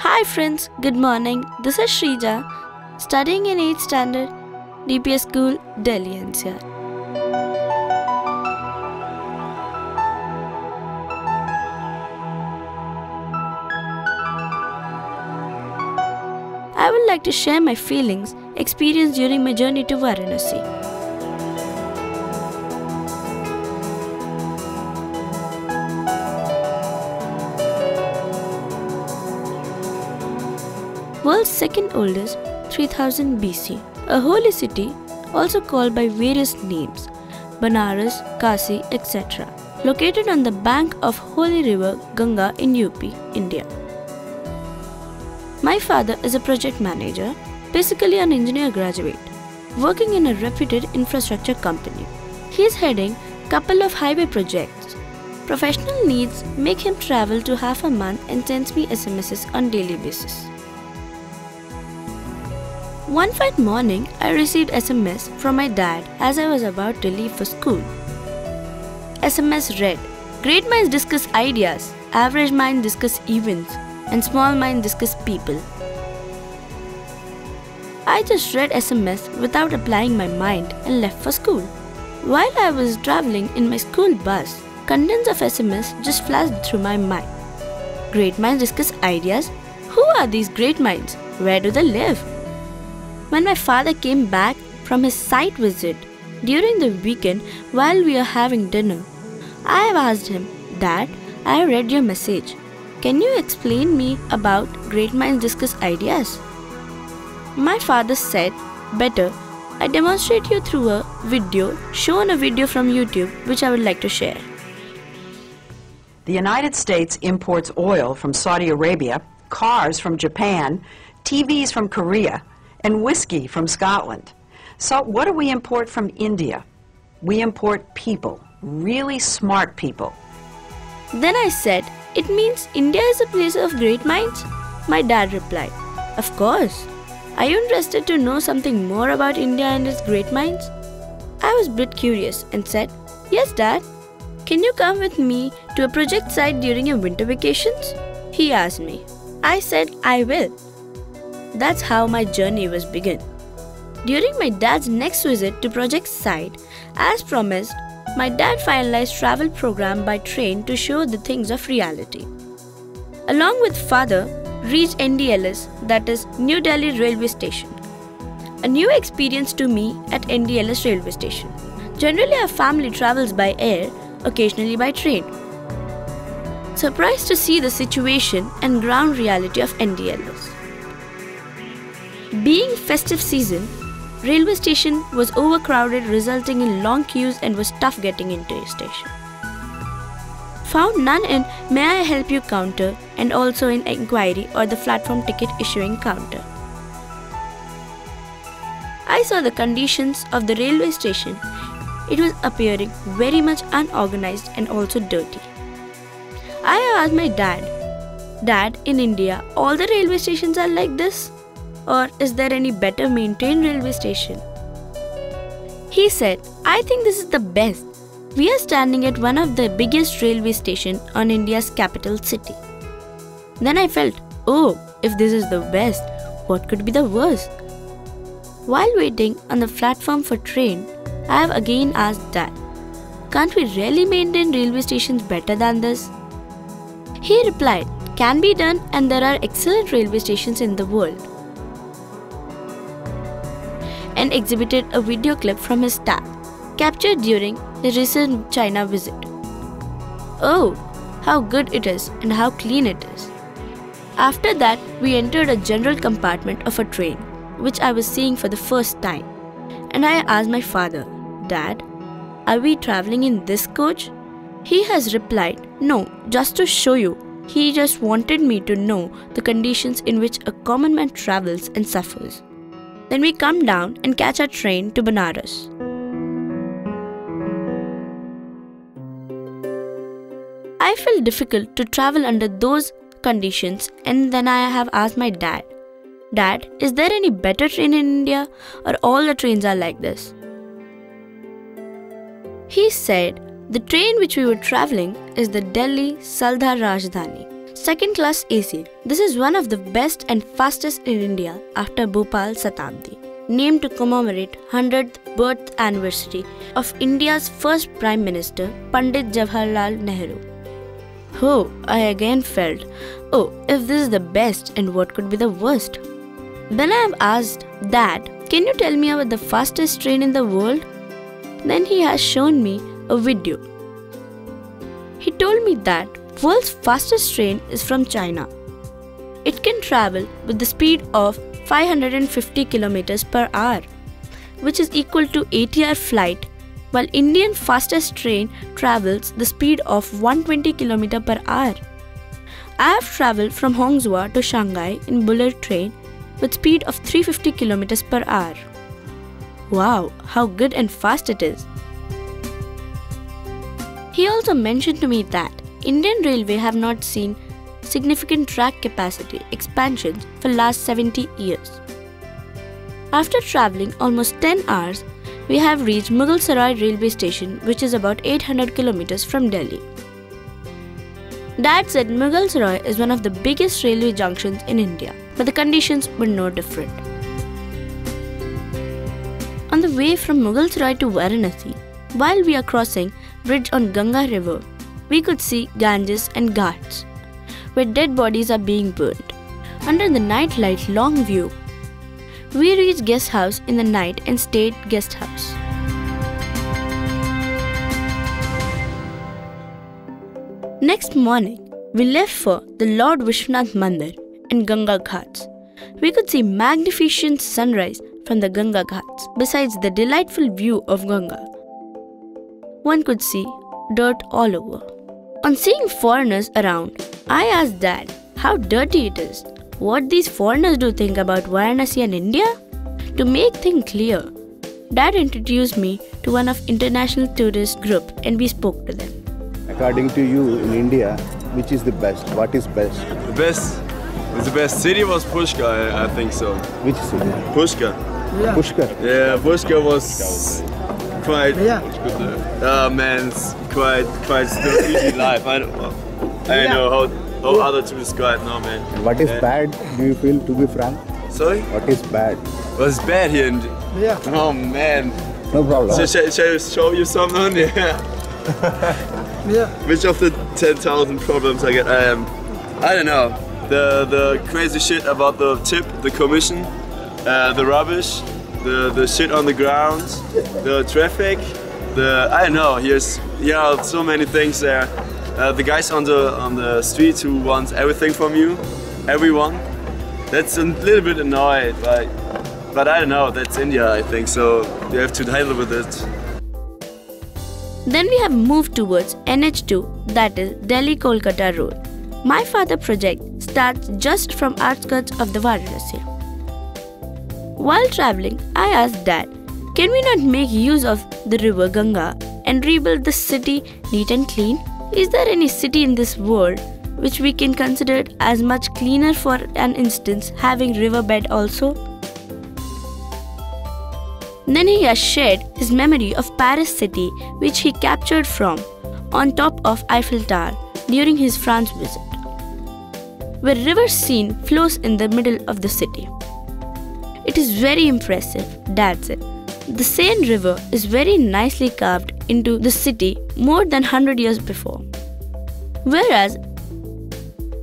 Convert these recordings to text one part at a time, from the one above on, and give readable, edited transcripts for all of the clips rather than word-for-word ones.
Hi friends, good morning. This is Shrija, studying in 8th standard, DPS School, Delhi NCR. I would like to share my feelings experienced during my journey to Varanasi. World's second oldest, 3000 BC, a holy city also called by various names, Banaras, Kasi, etc., located on the bank of holy river Ganga in UP, India. My father is a project manager, basically an engineer graduate, working in a reputed infrastructure company. He is heading a couple of highway projects. Professional needs make him travel to half a month and sends me SMSs on daily basis. One fine morning, I received SMS from my dad as I was about to leave for school. SMS read, "Great minds discuss ideas, average minds discuss events, and small minds discuss people." I just read SMS without applying my mind and left for school. While I was traveling in my school bus, contents of SMS just flashed through my mind. Great minds discuss ideas? Who are these great minds? Where do they live? When my father came back from his site visit during the weekend while we were having dinner, I have asked him, "Dad, I read your message. Can you explain me about great minds discuss ideas?" My father said, "Better, I demonstrate you through a video shown a video from YouTube which I would like to share." The United States imports oil from Saudi Arabia, cars from Japan, TVs from Korea, and whiskey from Scotland. So what do we import from India? We import people, really smart people. Then I said, "It means India is a place of great minds?" My dad replied, "Of course. Are you interested to know something more about India and its great minds?" I was a bit curious and said, "Yes, Dad. Can you come with me to a project site during your winter vacations?" He asked me. I said, "I will." That's how my journey was begun. During my dad's next visit to project site, as promised, my dad finalized travel program by train to show the things of reality. Along with father, reached NDLS, that is New Delhi Railway Station. A new experience to me at NDLS railway station. Generally our family travels by air, occasionally by train. Surprised to see the situation and ground reality of NDLS. Being festive season, railway station was overcrowded, resulting in long queues, and was tough getting into a station. Found none in "May I help you" counter and also in inquiry or the platform ticket issuing counter. I saw the conditions of the railway station. It was appearing very much unorganized and also dirty. I asked my dad, "Dad, in India, all the railway stations are like this? Or is there any better maintained railway station?" He said, "I think this is the best. We are standing at one of the biggest railway stations on India's capital city." Then I felt, oh, if this is the best, what could be the worst? While waiting on the platform for train, I have again asked Dad, "Can't we really maintain railway stations better than this?" He replied, "Can be done, and there are excellent railway stations in the world," and exhibited a video clip from his tab, captured during his recent China visit. Oh, how good it is and how clean it is. After that, we entered a general compartment of a train, which I was seeing for the first time, and I asked my father, "Dad, are we traveling in this coach?" He has replied, "No, just to show you. He just wanted me to know the conditions in which a common man travels and suffers." Then we come down and catch our train to Banaras. I felt difficult to travel under those conditions, and then I have asked my dad, "Dad, is there any better train in India, or all the trains are like this?" He said the train which we were traveling is the Delhi Saldhar Rajdhani. Second class AC. This is one of the best and fastest in India after Bhopal Shatabdi, named to commemorate 100th birth anniversary of India's first Prime Minister, Pandit Jawaharlal Nehru. Oh, I again felt, if this is the best, and what could be the worst? Then I have asked, Dad, can you tell me about the fastest train in the world? Then he has shown me a video. He told me that world's fastest train is from China. It can travel with the speed of 550 km per hour, which is equal to 8-hour flight, while Indian fastest train travels the speed of 120 km per hour. I have travelled from Hongzhou to Shanghai in bullet train with speed of 350 km per hour. Wow, how good and fast it is. He also mentioned to me that Indian Railway have not seen significant track capacity expansions for last 70 years. After travelling almost 10 hours, we have reached Mughal Sarai railway station, which is about 800 km from Delhi. Dad said Mughal Sarai is one of the biggest railway junctions in India, but the conditions were no different. On the way from Mughal Sarai to Varanasi, while we are crossing bridge on Ganga river, we could see Ganges and Ghats, where dead bodies are being burned. Under the night light long view, we reached guest house in the night and stayed guest house. Next morning, we left for the Lord Vishwanath Mandir in Ganga Ghats. We could see magnificent sunrise from the Ganga Ghats. Besides the delightful view of Ganga, one could see dirt all over. On seeing foreigners around, I asked Dad how dirty it is. What these foreigners do think about Varanasi and India? To make things clear, Dad introduced me to one of international tourist group and we spoke to them. According to you, in India, which is the best? What is best? The best city was Pushkar, I think so. Which city? Pushkar. Yeah. Pushkar? Yeah, Pushkar was quite good. Man's quite still easy life. I don't know how other to describe now, man. What is bad, do you feel, to be frank? Sorry? What is bad? What's bad here? Oh man. No problem. So shall I show you something? Yeah. Which of the 10,000 problems I get? I don't know. The crazy shit about the tip, the commission, the rubbish, the shit on the ground, the traffic, I don't know. Here are so many things there. The guys on the streets who want everything from you, everyone. That's a little bit annoyed, but I don't know. That's India, I think. So you have to handle with it. Then we have moved towards NH2, that is Delhi-Kolkata road. My father project starts just from outskirts of the Varanasi. While travelling, I asked Dad, can we not make use of the river Ganga and rebuild the city neat and clean? Is there any city in this world which we can consider as much cleaner, for an instance, having riverbed also? Then he has shared his memory of Paris city, which he captured from on top of Eiffel Tower during his France visit, where river Seine flows in the middle of the city. It is very impressive, Dad said. The Seine river is very nicely carved into the city more than 100 years before. Whereas,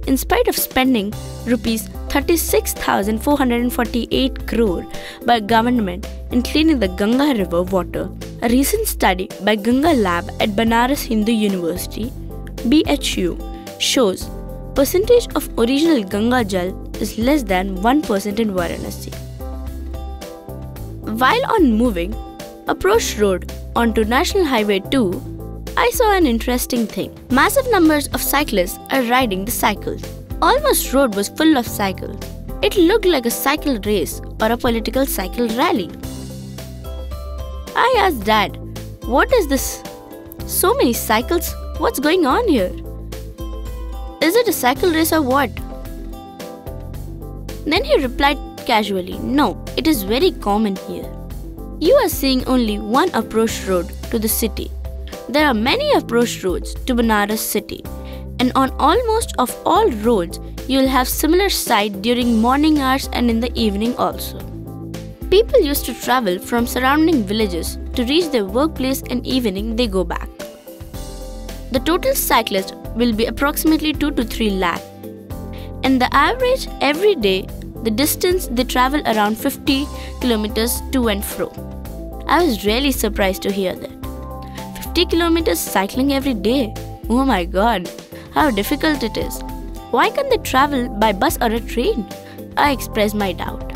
in spite of spending rupees 36,448 crore by government in cleaning the Ganga river water, a recent study by Ganga Lab at Banaras Hindu University, BHU, shows percentage of original Ganga Jal is less than 1% in Varanasi. While on moving approach road onto National Highway 2, I saw an interesting thing. Massive numbers of cyclists are riding the cycles. Almost road was full of cycles. It looked like a cycle race or a political cycle rally. I asked Dad, what is this? So many cycles? What's going on here? Is it a cycle race or what? Then he replied casually, no, it is very common here. You are seeing only one approach road to the city. There are many approach roads to Banaras city. And on almost of all roads, you'll have similar sight during morning hours and in the evening also. People used to travel from surrounding villages to reach their workplace, and evening they go back. The total cyclist will be approximately 2 to 3 lakh. And the average every day, the distance they travel around 50 kilometers to and fro. I was really surprised to hear that. 50 kilometers cycling every day. Oh my god, how difficult it is. Why can't they travel by bus or a train? I expressed my doubt.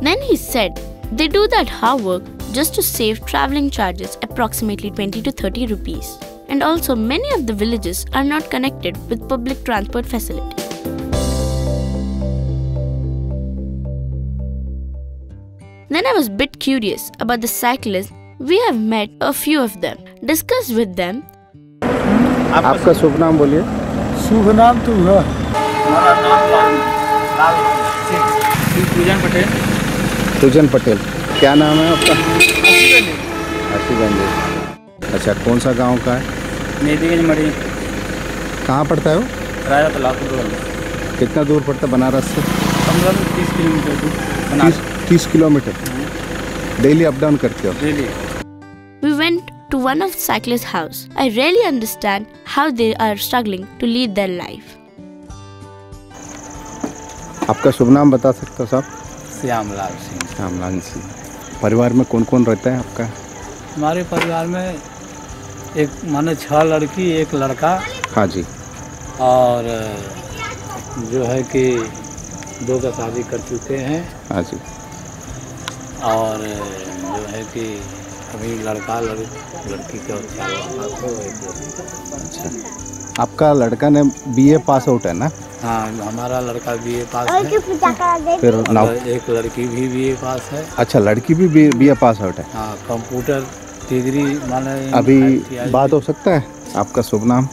Then he said they do that hard work just to save travelling charges approximately 20 to 30 rupees. And also many of the villages are not connected with public transport facility. Then I was a bit curious about the cyclists. We have met a few of them, discussed with them. आपका शुभ नाम बोलिए। शुभ नाम तो है। हमारा नाम लाल सिंह पूजन पटेल। पूजन पटेल, क्या नाम है आपका? आशीगंज। अच्छा, कौन सा गांव का है? मेदीगंज मड़ी। कहाँ पड़ता है वो? राजा तालाब दूर। कितना दूर पड़ता है बनारस से? 15-30 किलोमीटर दूर। 30 किलोमीटर डेली अप डाउन करते हो? Daily. We went to one of the cyclists' house. I really understand how they are struggling to lead their life. आपका शुभ नाम बता सकते हो साहब? श्यामलाल सिंह। श्यामलाल सिंह। परिवार में कौन कौन रहता है आपका? हमारे परिवार में एक माने 6 लड़की 1 लड़का। हाँ जी। और जो है कि 2 का शादी कर चुके हैं। हाँ जी। और जो है कि अभी लड़का लड़की का 4 लड़का। अच्छा, आपका लड़का ने BA पास आउट है ना? हाँ, हमारा लड़का BA पास है। फिर एक लड़की भी BA पास है। अच्छा, लड़की भी BA पास आउट है? हाँ, कंप्यूटर डिग्री माने। अभी बात हो सकता है? आपका शुभ नाम?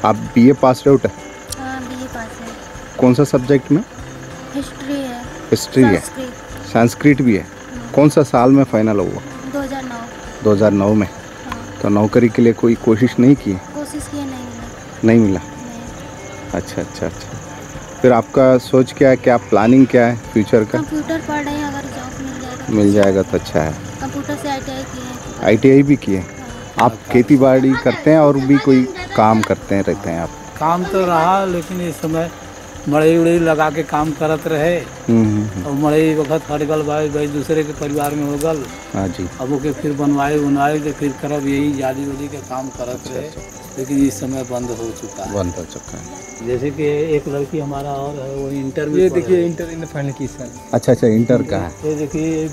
आप BA पास आउट है? हाँ, BA पास है। कौन सा सब्जेक्ट में? हिस्ट्री है। हिस्ट्री है। संस्कृत भी है। कौन सा साल में फाइनल हुआ? 2009। 2009 में। हाँ। तो नौकरी के लिए कोई कोशिश नहीं की? कोशिश की, नहीं मिला। नहीं मिला? नहीं। अच्छा अच्छा अच्छा। फिर आपका सोच क्या है, क्या प्लानिंग क्या है फ्यूचर का? कंप्यूटर पढ़ रहे हैं, अगर जॉब मिल जाएगा तो अच्छा है। कंप्यूटर से ITI किए हैं। ITI भी किए? आप खेती बाड़ी करते हैं और भी कोई काम करते रहते हैं आप? काम तो रहा, लेकिन इस समय मड़ई उड़ई लगा के काम करत रहे। और मड़ई वक्त हट गल भाई दूसरे के परिवार में हो गल। हाँ जी। अब ओके फिर बनवाए तो फिर करब यही जाली वाली के काम करत रहे। लेकिन इस समय बंद हो चुका है। बंद हो चुका है। जैसे कि एक लड़की हमारा और है, वो इंटर में। ये देखिए इंटर इन फाइनल की साल। अच्छा अच्छा, इंटर का है। ये देखिए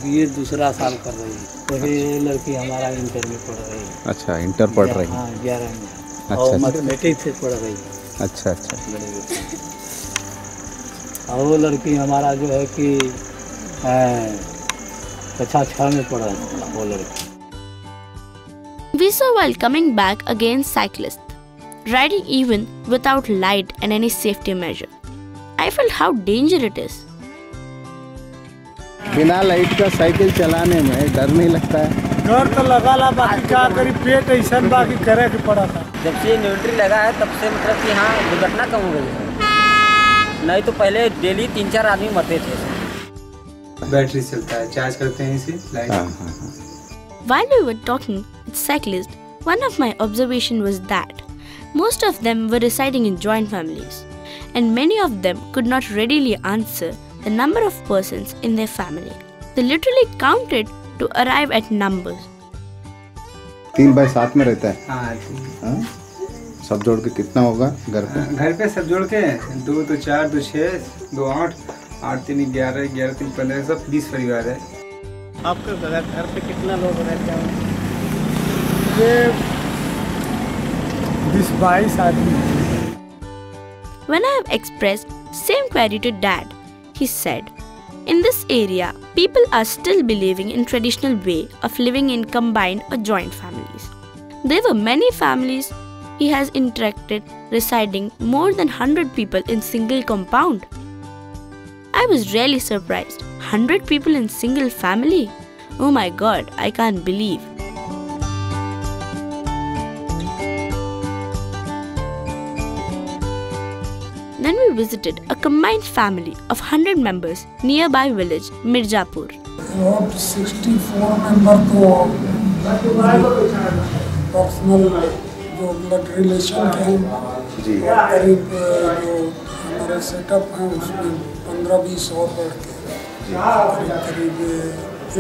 BA दूसरा साल कर रही है। तो ये लड़की हमारा इंटर में पढ़ रही है। अच्छा, इंटर पढ़ रही है। हाँ, 11 में। अच्छा, और मैथमेटिक्स से पढ़ रही है। अच्छा अच्छा। और वो लड़की हमारा जो है कि कक्षा 6 में पढ़ रही है वो लड़की। We saw while coming back again cyclists, riding even without light and any safety measure. I felt how dangerous it is. बिना लाइट का साइकिल चलाने में डर नहीं लगता है? डर तो लगा ला, बाकी क्या करी, पेट ऐसा बाकी करे के पड़ा था। जब से न्यूट्री लगा है तब से मतलब कि हाँ दुर्घटना कम हो गई है। नहीं तो पहले डेली 3-4 आदमी मरते थे। बैटरी चलता है, चार्ज करते हैं इसे light. While we were talking with cyclists, one of my observation was that most of them were residing in joint families, and many of them could not readily answer the number of persons in their family. They literally counted to arrive at numbers. 3 bye 7 में रहता है? हाँ। सब जोड़ के कितना होगा घर पे? घर पे सब जोड़ के 2 तो 4 2 6 2 8 8 3 11 11 3 15 सब 20 परिवार है। आपके घर पे कितना लोग रहते हैं? ये 20-22 आदमी। When I have expressed same query to Dad, he said, in this area, people are still believing in traditional way of living in combined or joint families. There were many families he has interacted residing more than 100 people in single compound. I was really surprised. 100 people in single family? Oh my god, I can't believe. Then we visited a combined family of 100 members nearby village Mirzapur. About 64 member तो personal जो blood relation है और करीब जो हमारे setup हैं उसमें 15-20 और बढ़ के करीब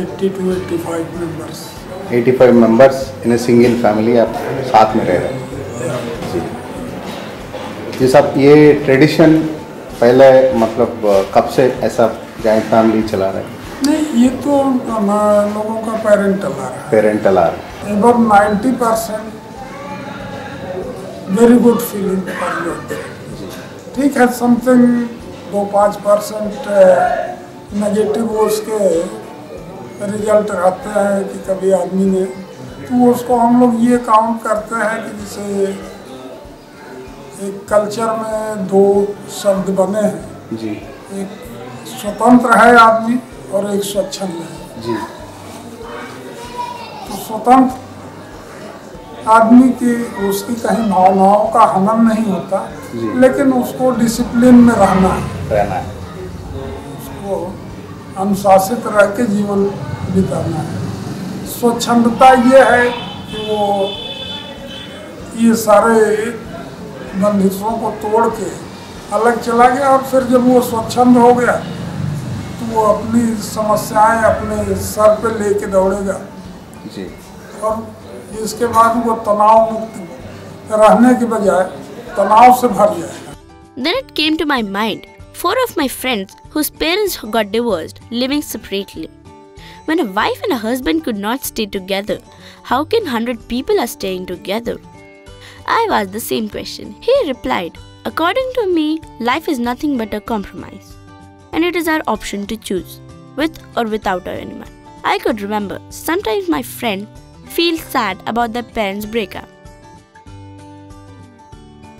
80 to 85 members 85 members in a single family आप साथ में रह रहे हैं जी सब ये ट्रेडिशन पहले मतलब कब से ऐसा जॉइंट फैमिली चला रहे हैं? नहीं ये तो लोगों का पेरेंटल आ रहा है एवर 90% वेरी गुड फीलिंग ठीक है समथिंग 2-5% नेगेटिव उसके रिजल्ट रहते हैं कि कभी आदमी ने तो उसको हम लोग ये काउंट करते हैं कि जैसे एक कल्चर में 2 शब्द बने हैं जी एक स्वतंत्र है आदमी और एक स्वच्छंद है जी तो स्वतंत्र आदमी की उसकी कहीं भावनाओं का हनन नहीं होता लेकिन उसको डिसिप्लिन में रहना है उसको अनुशासित रह के जीवन बिताना है। स्वच्छंदता ये है कि वो ये सारे बंदिशों को तोड़ के अलग चला गया और फिर जब वो स्वच्छंद हो गया तो वो अपनी समस्याएं अपने सर पे लेके दौड़ेगा जी और इसके बाद वो तनाव मुक्त रहने के बजाय तनाव से भर जाएगा। Then it came to my mind 4 of my friends whose parents got divorced living separately. When a wife and a husband could not stay together, how can 100 people are staying together? I asked the same question. He replied, according to me, life is nothing but a compromise. And it is our option to choose, with or without anyone. I could remember sometimes my friend feels sad about their parents' breakup.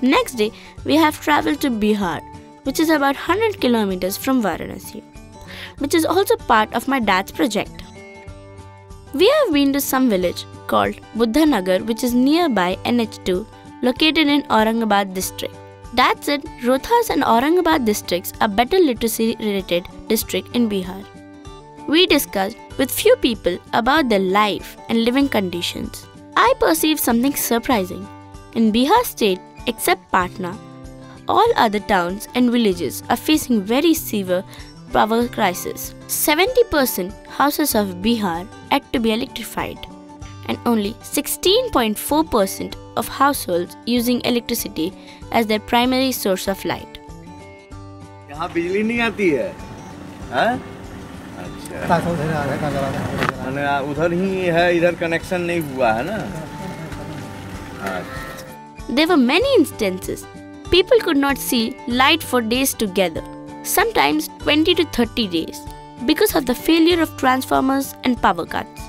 Next day, we have traveled to Bihar, which is about 100 kilometers from Varanasi, which is also part of my dad's project. We have been to some village called Buddhanagar, which is nearby NH2, located in Aurangabad district. Dad said Rohtas and Aurangabad districts are better literacy-related district in Bihar. We discussed with few people about their life and living conditions. I perceived something surprising. In Bihar state, except Patna, all other towns and villages are facing very severe power crisis. 70% houses of Bihar had to be electrified, and only 16.4% of households using electricity as their primary source of light. यहाँ बिजली नहीं आती है, हाँ? अच्छा। उधर ही है, इधर कनेक्शन नहीं हुआ है ना? There were many instances. People could not see light for days together, sometimes 20 to 30 days, because of the failure of transformers and power cuts.